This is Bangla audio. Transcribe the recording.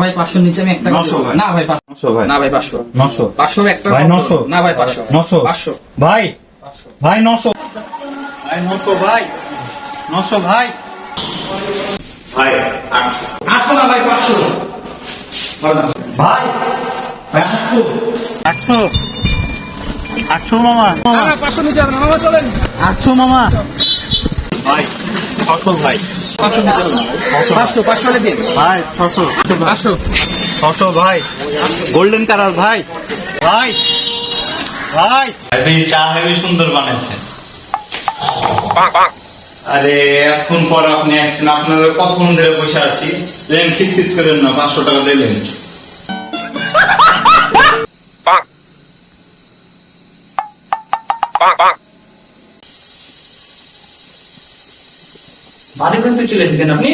ভাই 500 নিচে আমি একটা 900 ভাই। না ভাই 500 900 ভাই। না ভাই 500 900 500 একটা ভাই 900 না ভাই 500 900 500 ভাই ভাই 900 ভাই 900 ভাই 900 ভাই ভাই 800 800 না ভাই 500 ভাই ভাই 800 800 মামা না 500 নিচে হবে না মামা চলেন 800 মামা ভাই 600 ভাই 500 নিচে হবে না 500 500 দিন ভাই 600 500 600 ভাই গোল্ডেন কালার ভাই ভাই ভাই আপনি চা হেবি সুন্দর বানাচ্ছেন আরে এখন পর আপনি আসছেন আপনাদের কতক্ষণ ধরে বসে আছি লেন খিচখিচ করেন না 500 টাকা দিলেন বাড়ি পর্যন্ত চলে এসেছেন আপনি